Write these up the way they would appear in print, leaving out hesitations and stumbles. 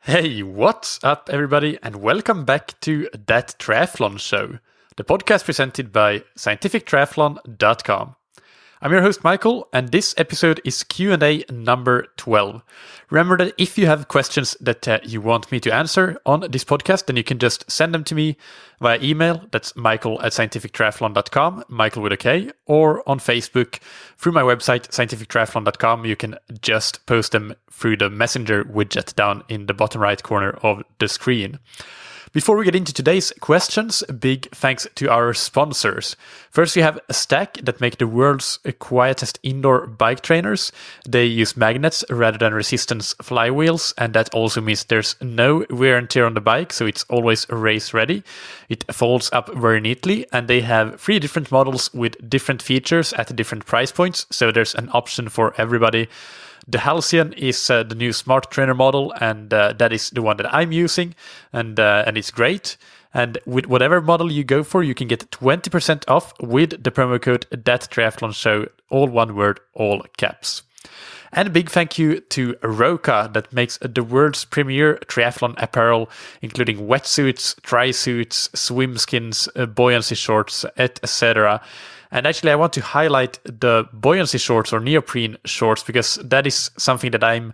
Hey, what's up, everybody, and welcome back to That Triathlon Show, the podcast presented by scientifictriathlon.com. I'm your host, Michael, and this episode is Q&A number 12. Remember that if you have questions that you want me to answer on this podcast, then you can just send them to me via email. That's michael@scientifictriathlon.com, Michael with a K, or on Facebook through my website, scientifictriathlon.com. You can just post them through the messenger widget down in the bottom right corner of the screen. Before we get into today's questions, a big thanks to our sponsors. First, we have Stack that make the world's quietest indoor bike trainers. They use magnets rather than resistance flywheels, and that also means there's no wear and tear on the bike, so it's always race ready. It folds up very neatly, and they have 3 different models with different features at different price points, so there's an option for everybody. The Halcyon is the new smart trainer model, and that is the one that I'm using, and it's great. And with whatever model you go for, you can get 20% off with the promo code ThatTriathlonShow, all one word, all caps. And a big thank you to Roka that makes the world's premier triathlon apparel, including wetsuits, tri-suits, swim skins, buoyancy shorts, etc. And actually, I want to highlight the buoyancy shorts or neoprene shorts because that is something that I'm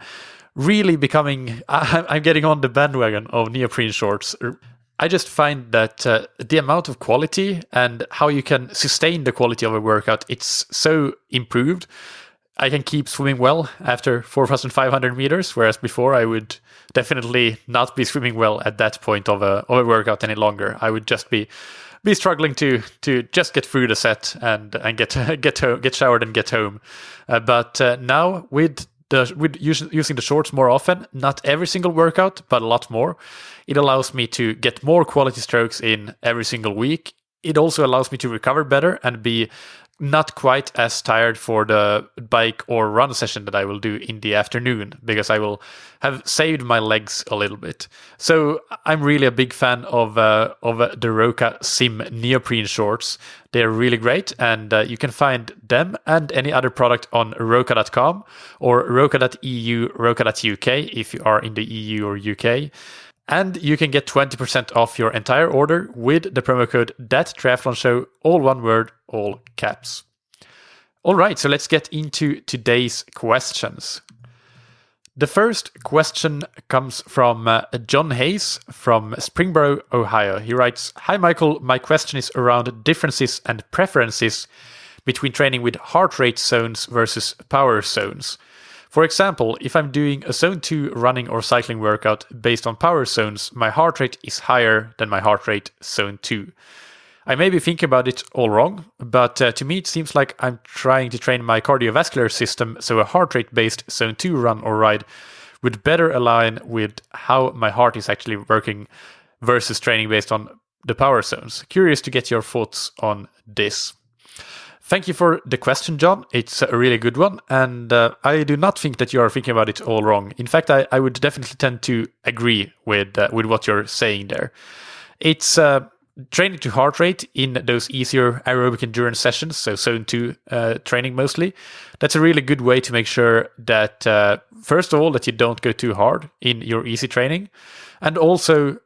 really I'm getting on the bandwagon of neoprene shorts. I just find that the amount of quality and how you can sustain the quality of a workout, it's so improved. I can keep swimming well after 4,500 meters, whereas before I would definitely not be swimming well at that point of a workout any longer. I would just be struggling to just get through the set and get showered and get home. But now with using the shorts more often, not every single workout, but a lot more, it allows me to get more quality strokes in every single week. It also allows me to recover better and be not quite as tired for the bike or run session that I will do in the afternoon, because I will have saved my legs a little bit. So I'm really a big fan of the Roka Sim neoprene shorts. They're really great, and you can find them and any other product on roka.com or roka.eu, roka.uk if you are in the EU or UK. And you can get 20% off your entire order with the promo code ThatTriathlonShow, all one word, all caps. All right, so let's get into today's questions. The first question comes from John Hayes from Springboro, Ohio. He writes, "Hi Michael, my question is around differences and preferences between training with heart rate zones versus power zones. For example, if I'm doing a zone 2 running or cycling workout based on power zones, my heart rate is higher than my heart rate zone 2. I may be thinking about it all wrong, but to me it seems like I'm trying to train my cardiovascular system, so a heart rate based zone 2 run or ride would better align with how my heart is actually working versus training based on the power zones. Curious to get your thoughts on this." Thank you for the question, John. It's a really good one, and I do not think that you are thinking about it all wrong. In fact, I would definitely tend to agree with what you're saying there. It's training to heart rate in those easier aerobic endurance sessions, so zone 2 training mostly. That's a really good way to make sure that, first of all, that you don't go too hard in your easy training, and also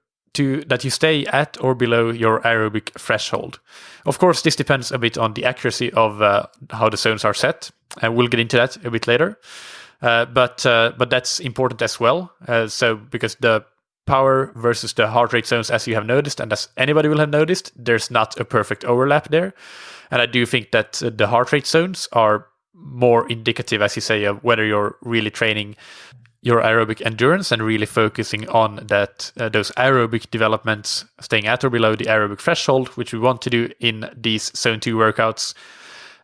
that you stay at or below your aerobic threshold. Of course, this depends a bit on the accuracy of how the zones are set, and we'll get into that a bit later. But that's important as well. So because the power versus the heart rate zones, as you have noticed, and as anybody will have noticed, there's not a perfect overlap there. And I do think that the heart rate zones are more indicative, as you say, of whether you're really training your aerobic endurance and really focusing on that those aerobic developments, staying at or below the aerobic threshold, which we want to do in these zone 2 workouts.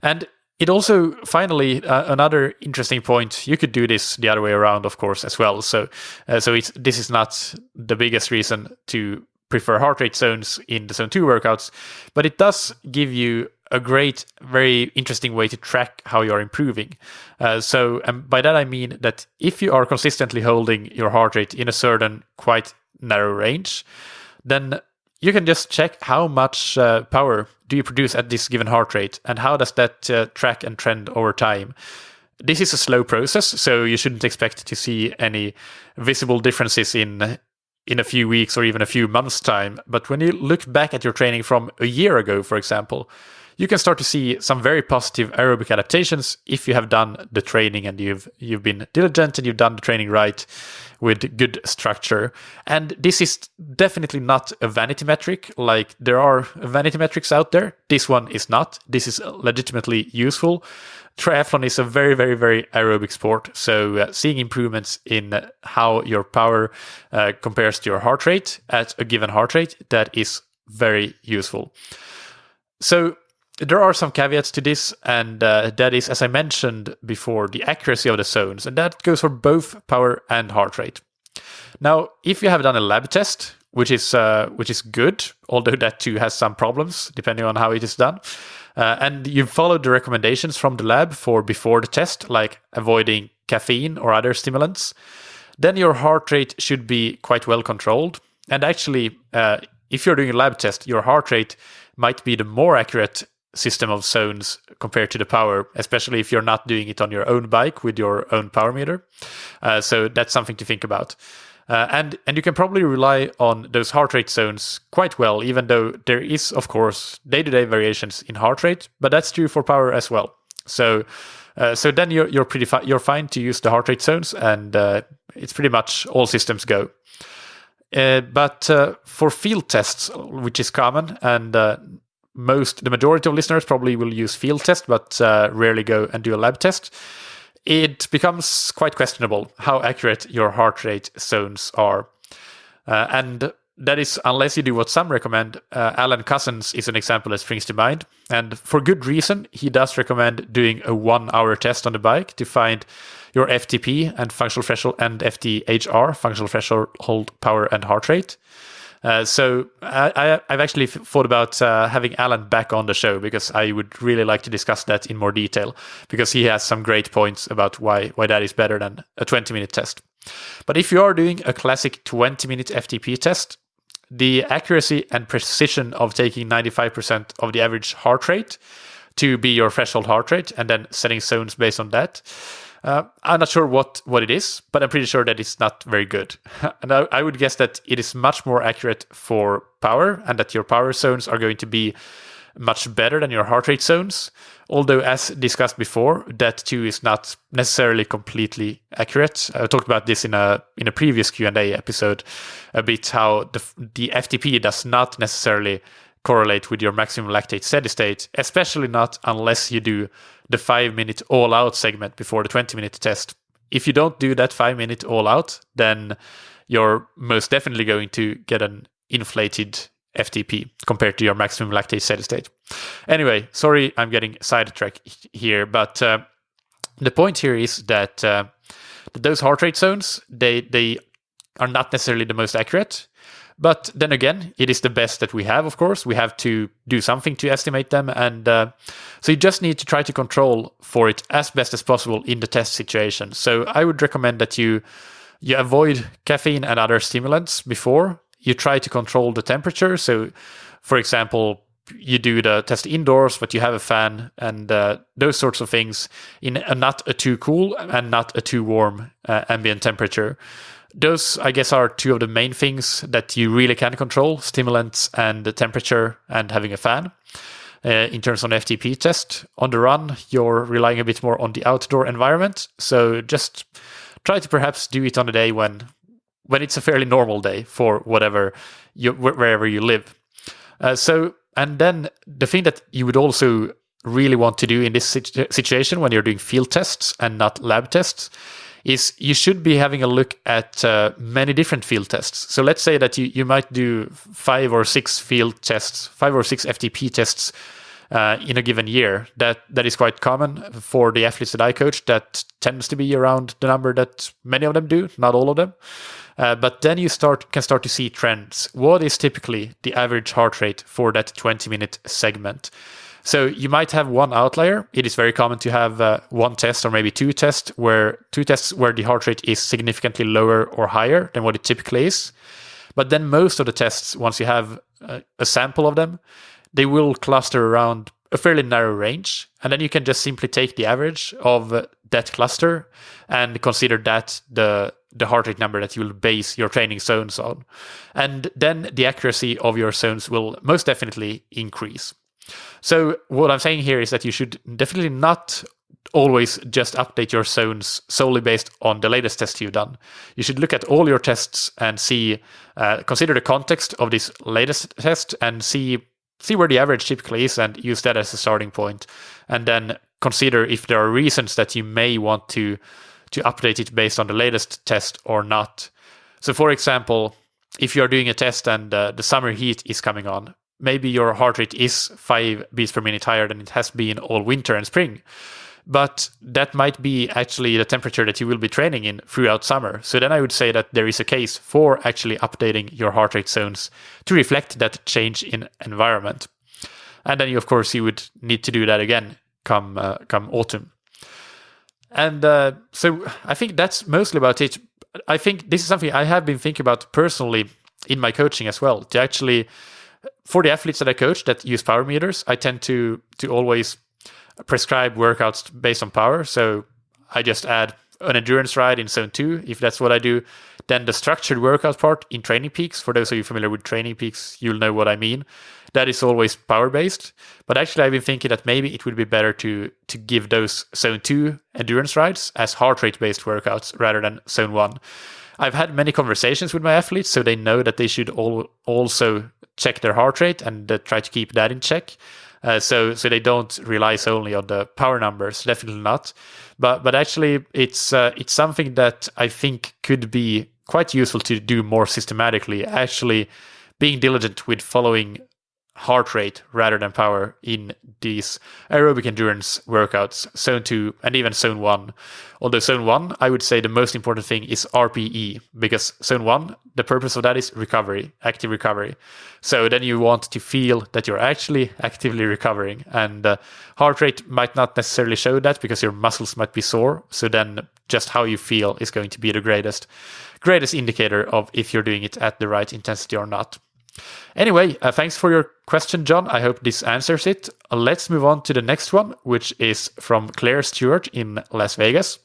And it also, finally, another interesting point, you could do this the other way around, of course, as well. So this is not the biggest reason to prefer heart rate zones in the zone 2 workouts, but it does give you a great, very interesting way to track how you're improving. So by that I mean that if you are consistently holding your heart rate in a certain quite narrow range, then you can just check how much power do you produce at this given heart rate, and how does that track and trend over time. this is a slow process, so you shouldn't expect to see any visible differences in a few weeks or even a few months' time. But when you look back at your training from a year ago, for example, you can start to see some very positive aerobic adaptations if you have done the training and you've been diligent and you've done the training right with good structure. And this is definitely not a vanity metric. Like, there are vanity metrics out there. This one is not. This is legitimately useful. Triathlon is a very, very, very aerobic sport. So seeing improvements in how your power compares to your heart rate at a given heart rate, that is very useful. So there are some caveats to this, and that is, as I mentioned before, the accuracy of the zones, and that goes for both power and heart rate. Now, if you have done a lab test, which is good, although that too has some problems depending on how it is done, and you've followed the recommendations from the lab for before the test, like avoiding caffeine or other stimulants, then your heart rate should be quite well controlled. And actually, if you're doing a lab test, your heart rate might be the more accurate system of zones compared to the power, especially if you're not doing it on your own bike with your own power meter. So that's something to think about. And you can probably rely on those heart rate zones quite well, even though there is, of course, day-to-day variations in heart rate, but that's true for power as well. So then you're fine to use the heart rate zones, and it's pretty much all systems go. But for field tests, which is common, and the majority of listeners probably will use field test, but rarely go and do a lab test, it becomes quite questionable how accurate your heart rate zones are. And that is unless you do what some recommend. Alan Couzens is an example that springs to mind. And for good reason, he does recommend doing a 1-hour test on the bike to find your FTP and functional threshold and FTHR, functional threshold, power and heart rate. So I've actually thought about having Alan back on the show, because I would really like to discuss that in more detail, because he has some great points about why that is better than a 20-minute test. But if you are doing a classic 20-minute FTP test, the accuracy and precision of taking 95% of the average heart rate to be your threshold heart rate and then setting zones based on that, I'm not sure what it is, but I'm pretty sure that it's not very good. And I would guess that it is much more accurate for power, and that your power zones are going to be much better than your heart rate zones. Although, as discussed before, that too is not necessarily completely accurate. I talked about this in a previous Q&A episode a bit, how the FTP does not necessarily correlate with your maximum lactate steady state, especially not unless you do the 5-minute all-out segment before the 20-minute test. If you don't do that 5-minute all-out, then you're most definitely going to get an inflated FTP compared to your maximum lactate steady state. Anyway, sorry, I'm getting sidetracked here, but the point here is that those heart rate zones, they are not necessarily the most accurate. But then again, it is the best that we have, of course. We have to do something to estimate them. And so you just need to try to control for it as best as possible in the test situation. So I would recommend that you avoid caffeine and other stimulants before. You try to control the temperature. So, for example, you do the test indoors, but you have a fan and those sorts of things in not a too cool and not a too warm ambient temperature. Those, I guess, are two of the main things that you really can control: stimulants and the temperature, and having a fan. In terms of an FTP test, on the run, you're relying a bit more on the outdoor environment. So just try to perhaps do it on a day when it's a fairly normal day for wherever you live. And then the thing that you would also really want to do in this situation when you're doing field tests and not lab tests is you should be having a look at many different field tests. So let's say that you might do 5 or 6 field tests, 5 or 6 FTP tests in a given year. That is quite common for the athletes that I coach. That tends to be around the number that many of them do, not all of them. But then you can start to see trends. What is typically the average heart rate for that 20-minute segment? So you might have one outlier. It is very common to have one test or maybe two tests where the heart rate is significantly lower or higher than what it typically is. But then most of the tests, once you have a sample of them, they will cluster around a fairly narrow range. And then you can just simply take the average of that cluster and consider that the heart rate number that you will base your training zones on. And then the accuracy of your zones will most definitely increase. So what I'm saying here is that you should definitely not always just update your zones solely based on the latest test you've done. You should look at all your tests and consider the context of this latest test and see where the average typically is and use that as a starting point. And then consider if there are reasons that you may want to update it based on the latest test or not. So for example, if you're doing a test and the summer heat is coming on, maybe your heart rate is 5 beats per minute higher than it has been all winter and spring. But that might be actually the temperature that you will be training in throughout summer. So then I would say that there is a case for actually updating your heart rate zones to reflect that change in environment. And then, of course, you would need to do that again come autumn. And so I think that's mostly about it. I think this is something I have been thinking about personally in my coaching as well. To actually, for the athletes that I coach that use power meters, I tend to always prescribe workouts based on power. So I just add an endurance ride in zone 2, if that's what I do. Then the structured workout part in Training Peaks. For those of you familiar with Training Peaks, you'll know what I mean. That is always power-based. But actually, I've been thinking that maybe it would be better to give those zone 2 endurance rides as heart rate-based workouts rather than zone 1. I've had many conversations with my athletes, so they know that they should also check their heart rate and try to keep that in check. So they don't rely solely on the power numbers, definitely not. But actually, it's something that I think could be quite useful to do more systematically, actually being diligent with following heart rate rather than power in these aerobic endurance workouts, zone 2 and even zone 1. Although zone 1, I would say the most important thing is RPE, because zone 1, the purpose of that is recovery, active recovery. So then you want to feel that you're actually actively recovering, and heart rate might not necessarily show that because your muscles might be sore. So then just how you feel is going to be the greatest indicator of if you're doing it at the right intensity or not. Anyway, thanks for your question, John. I hope this answers it. Let's move on to the next one, which is from Claire Stewart in Las Vegas,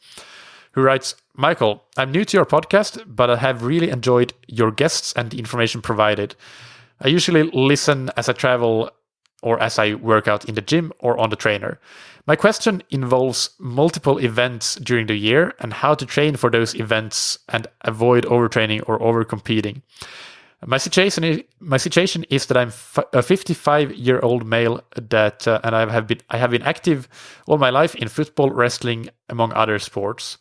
who writes, Michael, I'm new to your podcast, but I have really enjoyed your guests and the information provided. I usually listen as I travel or as I work out in the gym or on the trainer. My question involves multiple events during the year and how to train for those events and avoid overtraining or overcompeting. My situation is that I'm a 55-year-old male that, and I have been active all my life in football, wrestling, among other sports.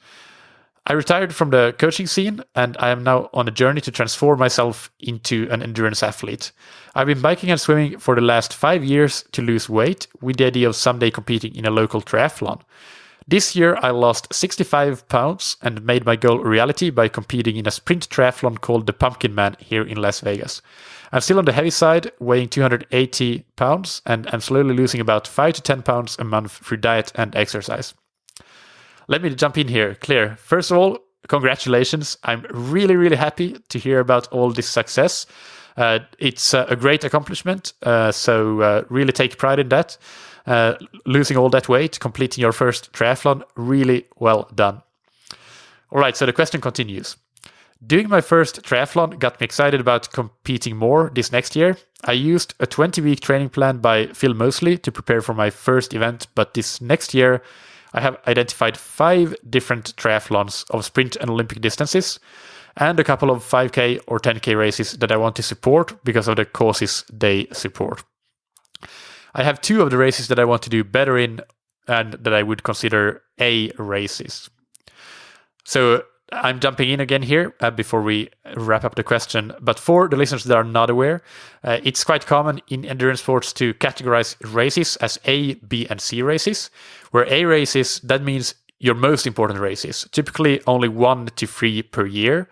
I retired from the coaching scene, and I am now on a journey to transform myself into an endurance athlete. I've been biking and swimming for the last 5 years to lose weight, with the idea of someday competing in a local triathlon. This year, I lost 65 pounds and made my goal a reality by competing in a sprint triathlon called the Pumpkin Man here in Las Vegas. I'm still on the heavy side, weighing 280 pounds, and I'm slowly losing about 5 to 10 pounds a month through diet and exercise. Let me jump in here. Claire, first of all, congratulations. I'm really, really happy to hear about all this success. It's a great accomplishment, so really take pride in that. Losing all that weight, completing your first triathlon, really well done. All right, so the question continues. Doing my first triathlon got me excited about competing more this next year. I used a 20-week training plan by Phil Mosley to prepare for my first event, but this next year I have identified 5 different triathlons of sprint and Olympic distances and a couple of 5K or 10K races that I want to support because of the causes they support. I have 2 of the races that I want to do better in and that I would consider A races. So I'm jumping in again here before we wrap up the question. But for the listeners that are not aware, it's quite common in endurance sports to categorize races as A, B, and C races, where A races, that means your most important races, typically only 1 to 3 per year.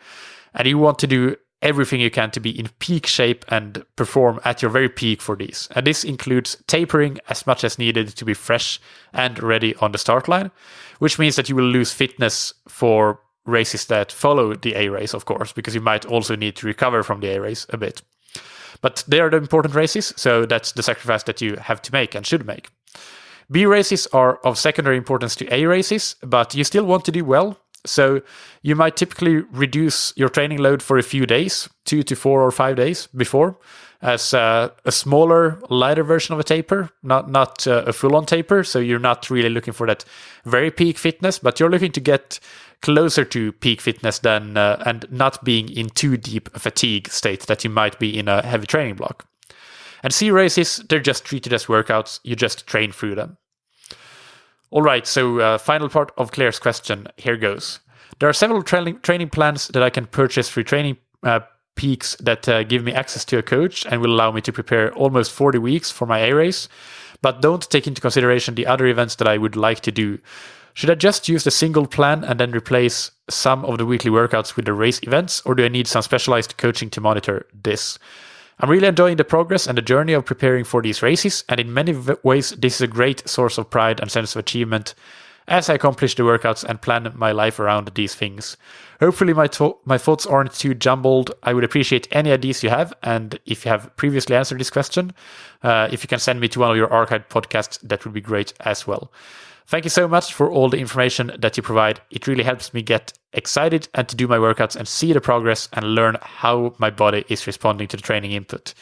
And you want to do everything you can to be in peak shape and perform at your very peak for these. And this includes tapering as much as needed to be fresh and ready on the start line, which means that you will lose fitness for races that follow the A race, of course, because you might also need to recover from the A race a bit. But they are the important races, so that's the sacrifice that you have to make and should make. B races are of secondary importance to A races, but you still want to do well. So you might typically reduce your training load for a few days, 2 to 4 or 5 days before, as a smaller, lighter version of a taper, not a full-on taper. So you're not really looking for that very peak fitness, but you're looking to get closer to peak fitness than and not being in too deep a fatigue state that you might be in a heavy training block. And C races, they're just treated as workouts. You just train through them. All right, so final part of Claire's question. Here goes. There are several training plans that I can purchase through Training Peaks that give me access to a coach and will allow me to prepare almost 40 weeks for my A race, but don't take into consideration the other events that I would like to do. Should I just use the single plan and then replace some of the weekly workouts with the race events, or do I need some specialized coaching to monitor this? I'm really enjoying the progress and the journey of preparing for these races, and in many ways this is a great source of pride and sense of achievement as I accomplish the workouts and plan my life around these things. Hopefully my thoughts aren't too jumbled. I would appreciate any ideas you have, and if you have previously answered this question, if you can send me to one of your archived podcasts, that would be great as well. Thank you so much for all the information that you provide. It really helps me get excited and to do my workouts and see the progress and learn how my body is responding to the training input.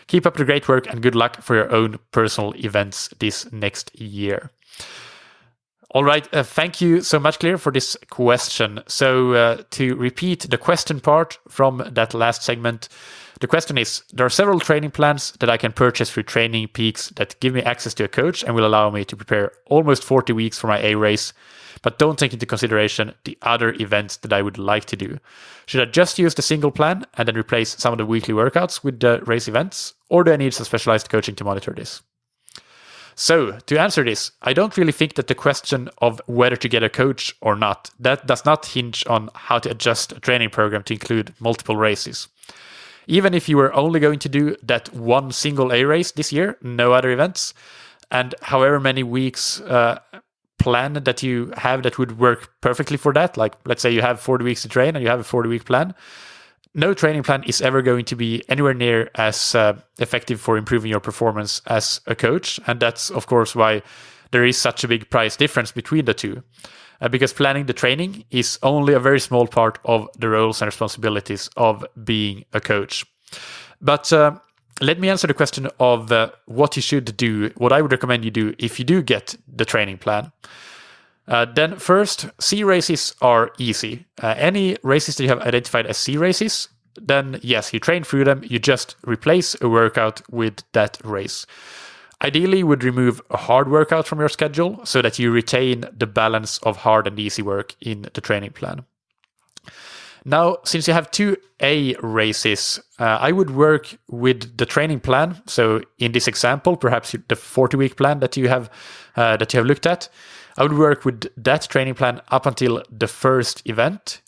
Keep up the great work and good luck for your own personal events this next year. All right, thank you so much, Claire, for this question. So to repeat the question part from that last segment, the question is, there are several training plans that I can purchase through Training Peaks that give me access to a coach and will allow me to prepare almost 40 weeks for my A race, but don't take into consideration the other events that I would like to do. Should I just use the single plan and then replace some of the weekly workouts with the race events, or do I need some specialized coaching to monitor this? So, to answer this, I don't really think that the question of whether to get a coach or not, that does not hinge on how to adjust a training program to include multiple races. Even if you were only going to do that one single A race this year, no other events, and however many weeks plan that you have that would work perfectly for that, like let's say you have 40 weeks to train and you have a 40-week plan, no training plan is ever going to be anywhere near as effective for improving your performance as a coach. And that's, of course, why there is such a big price difference between the two. Because planning the training is only a very small part of the roles and responsibilities of being a coach. But let me answer the question of what you should do, what I would recommend you do if you do get the training plan. Then first, C races are easy. Any races that you have identified as C races, then yes, you train through them, you just replace a workout with that race. Ideally, you would remove a hard workout from your schedule so that you retain the balance of hard and easy work in the training plan. Now, since you have 2 A races, I would work with the training plan. So in this example, perhaps the 40-week plan that you have looked at, I would work with that training plan up until the first event,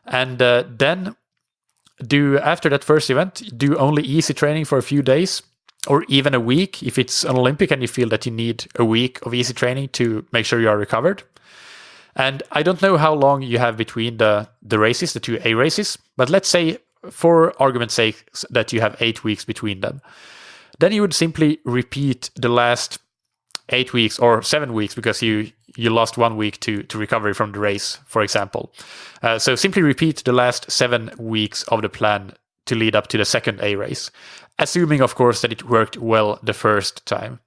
and then after that first event, do only easy training for a few days, or even a week if it's an Olympic and you feel that you need a week of easy training to make sure you are recovered. And I don't know how long you have between the races, the 2 A races, but let's say, for argument's sake, that you have 8 weeks between them. Then you would simply repeat the last 8 weeks or 7 weeks because you lost 1 week to recovery from the race, for example. So simply repeat the last 7 weeks of the plan to lead up to the second A race, assuming, of course, that it worked well the first time.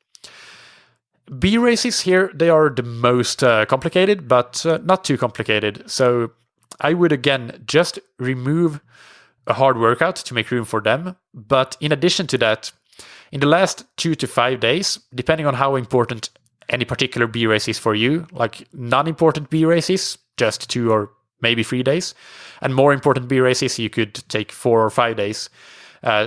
B races here, they are the most complicated, but not too complicated. So I would, again, just remove a hard workout to make room for them. But in addition to that, in the last 2 to 5 days, depending on how important any particular B race is for you, like non-important B races, just 2 or maybe 3 days, and more important B races, you could take 4 or 5 days,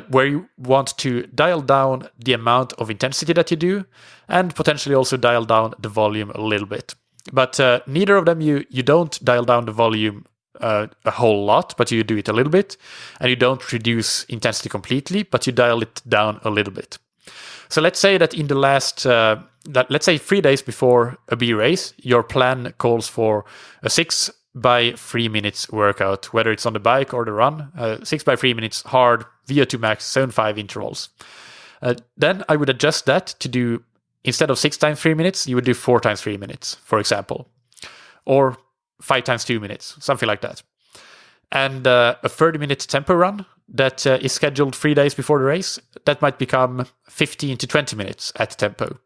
where you want to dial down the amount of intensity that you do, and potentially also dial down the volume a little bit. But neither of them, you don't dial down the volume a whole lot, but you do it a little bit, and you don't reduce intensity completely, but you dial it down a little bit. So let's say that in the last, let's say 3 days before a B race, your plan calls for a 6 by 3 minutes workout, whether it's on the bike or the run, 6 by 3 minutes hard VO2 max zone 5 intervals. Then I would adjust that to do instead of 6 times 3 minutes, you would do 4 times 3 minutes, for example, or 5 times 2 minutes, something like that. And a 30-minute tempo run that is scheduled 3 days before the race, that might become 15 to 20 minutes at tempo.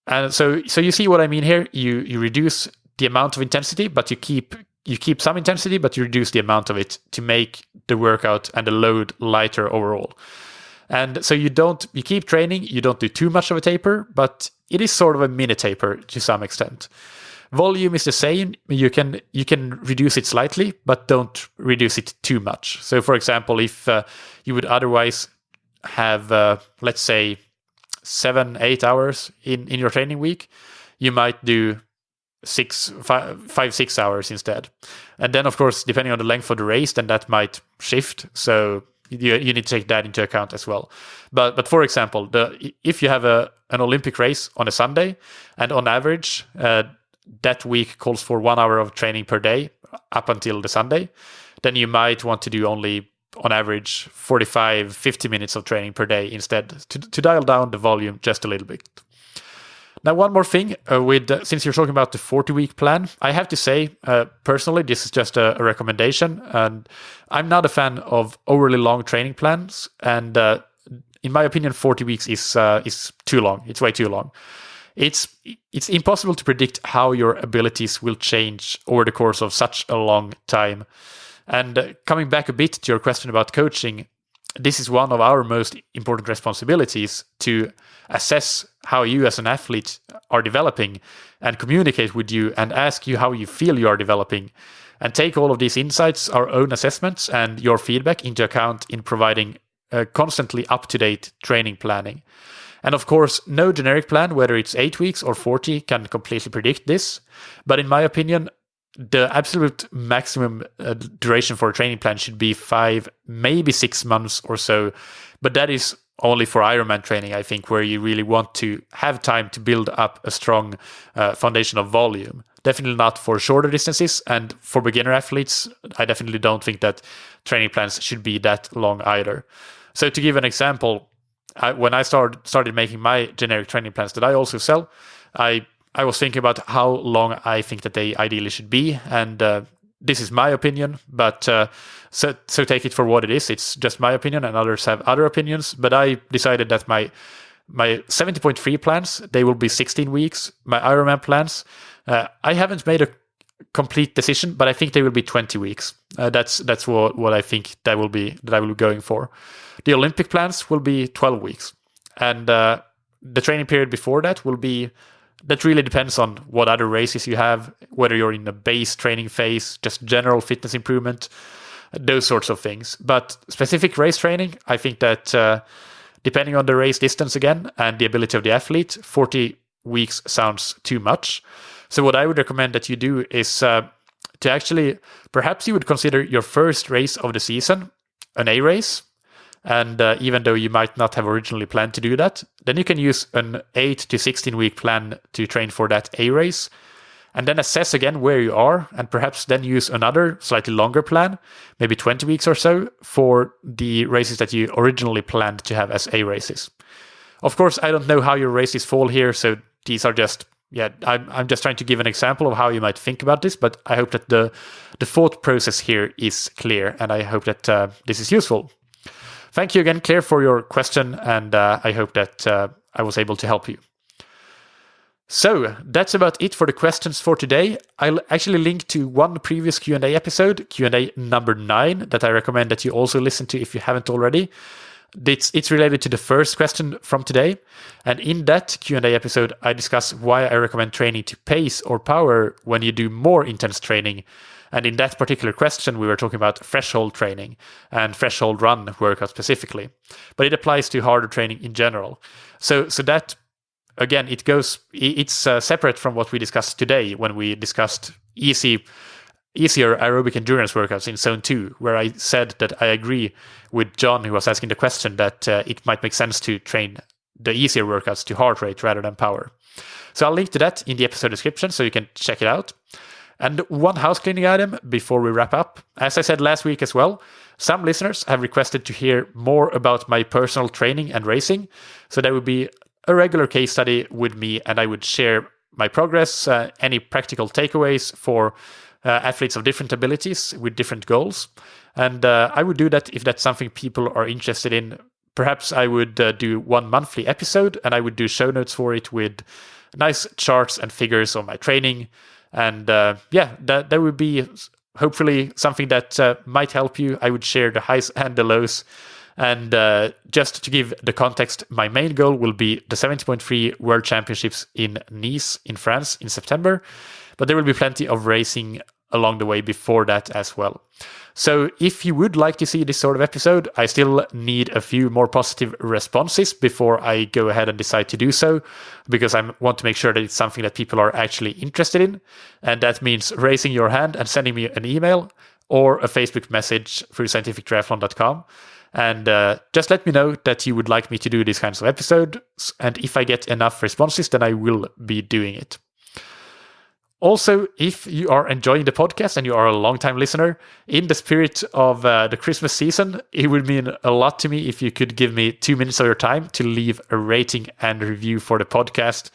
And so you see what I mean here. You reduce the amount of intensity, but you keep some intensity, but you reduce the amount of it to make the workout and the load lighter overall. And so you keep training, you don't do too much of a taper, but it is sort of a mini taper to some extent. Volume is the same. You can reduce it slightly, but don't reduce it too much. So for example, if you would otherwise have, let's say, 7-8 hours in your training week, you might do 5-6 hours instead. And then, of course, depending on the length of the race, then that might shift. So you need to take that into account as well. But for example, if you have an Olympic race on a Sunday, and on average that week calls for 1 hour of training per day up until the Sunday, then you might want to do only on average 45-50 minutes of training per day instead, to dial down the volume just a little bit. Now, one more thing, since you're talking about the 40-week plan, I have to say, personally, this is just a recommendation, and I'm not a fan of overly long training plans, and in my opinion, 40 weeks is too long. It's way too long. It's impossible to predict how your abilities will change over the course of such a long time. And coming back a bit to your question about coaching, this is one of our most important responsibilities, to assess how you as an athlete are developing and communicate with you and ask you how you feel you are developing, and take all of these insights, our own assessments, and your feedback into account in providing constantly up-to-date training planning. And of course, no generic plan, whether it's 8 weeks or 40, can completely predict this. But in my opinion, the absolute maximum duration for a training plan should be 5, maybe 6 months or so. But that is only for Ironman training, I think, where you really want to have time to build up a strong foundation of volume. Definitely not for shorter distances, and for beginner athletes, I definitely don't think that training plans should be that long either. So to give an example, when I started making my generic training plans that I also sell, I was thinking about how long I think that they ideally should be, and this is my opinion, but so take it for what it is. It's just my opinion, and others have other opinions. But I decided that my 70.3 plans, they will be 16 weeks. My Ironman plans, I haven't made a complete decision, but I think they will be 20 weeks. That's what I think that I will be going for. The Olympic plans will be 12 weeks, and the training period before that will be. That really depends on what other races you have, whether you're in a base training phase, just general fitness improvement, those sorts of things. But specific race training, I think that depending on the race distance again and the ability of the athlete, 40 weeks sounds too much. So what I would recommend that you do is to actually, perhaps you would consider your first race of the season an A race. And even though you might not have originally planned to do that, then you can use an 8 to 16 week plan to train for that A race, and then assess again where you are, and perhaps then use another slightly longer plan, maybe 20 weeks or so, for the races that you originally planned to have as A races. Of course, I don't know how your races fall here, so these are just, I'm just trying to give an example of how you might think about this, but I hope that the thought process here is clear, and I hope that this is useful. Thank you again, Claire, for your question, and I hope that I was able to help you. So that's about it for the questions for today. I'll actually link to one previous Q&A episode, Q&A number 9, that I recommend that you also listen to if you haven't already. It's related to the first question from today, and in that Q&A episode, I discuss why I recommend training to pace or power when you do more intense training. And in that particular question, we were talking about threshold training and threshold run workout specifically, but it applies to harder training in general. So that, again, it's separate from what we discussed today when we discussed easier aerobic endurance workouts in zone 2, where I said that I agree with John, who was asking the question, that it might make sense to train the easier workouts to heart rate rather than power. So I'll link to that in the episode description so you can check it out. And one house cleaning item before we wrap up. As I said last week as well, some listeners have requested to hear more about my personal training and racing. So there will be a regular case study with me, and I would share my progress, any practical takeaways for athletes of different abilities with different goals. And I would do that if that's something people are interested in. Perhaps I would do one monthly episode, and I would do show notes for it with nice charts and figures on my training. And that would be hopefully something that might help you. I would share the highs and the lows. And just to give the context, my main goal will be the 70.3 World Championships in Nice in France in September. But there will be plenty of racing along the way before that as well. So if you would like to see this sort of episode, I still need a few more positive responses before I go ahead and decide to do so, because I want to make sure that it's something that people are actually interested in. And that means raising your hand and sending me an email or a Facebook message through scientifictriathlon.com. And just let me know that you would like me to do these kinds of episodes. And if I get enough responses, then I will be doing it. Also, if you are enjoying the podcast and you are a long-time listener, in the spirit of the Christmas season, it would mean a lot to me if you could give me 2 minutes of your time to leave a rating and review for the podcast.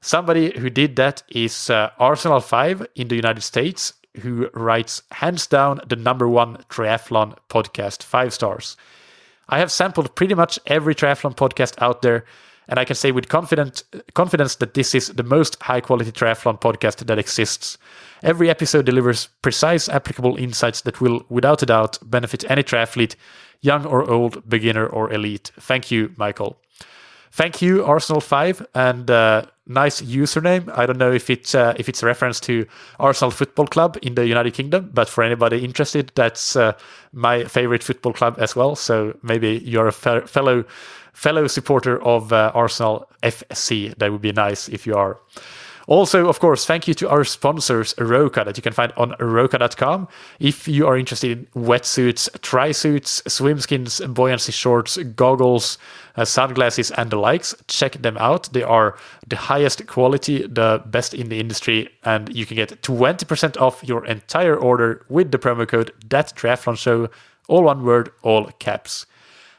Somebody who did that is Arsenal5 in the United States, who writes, hands down, the #1 triathlon podcast, 5 stars. I have sampled pretty much every triathlon podcast out there, and I can say with confidence that this is the most high-quality triathlon podcast that exists. Every episode delivers precise, applicable insights that will, without a doubt, benefit any triathlete, young or old, beginner or elite. Thank you, Michael. Thank you, Arsenal5, and nice username. I don't know if it's a reference to Arsenal Football Club in the United Kingdom, but for anybody interested, that's my favorite football club as well. So maybe you're a fellow supporter of Arsenal FC. That would be nice if you are. Also, of course, thank you to our sponsors, Roka, that you can find on roka.com. If you are interested in wetsuits, tri-suits, swimskins, buoyancy shorts, goggles, sunglasses, and the likes, check them out. They are the highest quality, the best in the industry, and you can get 20% off your entire order with the promo code ThatTriathlonShow, all one word, all caps.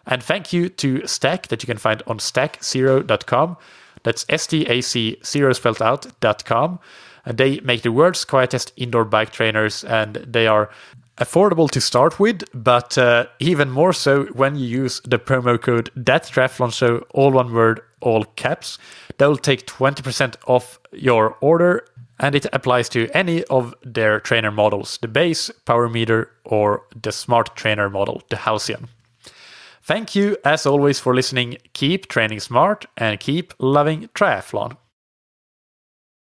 And thank you to Stack, that you can find on stackzero.com. That's STAC0 spelled out.com. And they make the world's quietest indoor bike trainers, and they are affordable to start with, but even more so when you use the promo code ThatTriathlonShow, all one word, all caps. That will take 20% off your order, and it applies to any of their trainer models, the base, power meter, or the smart trainer model, the Halcyon. Thank you, as always, for listening. Keep training smart and keep loving triathlon.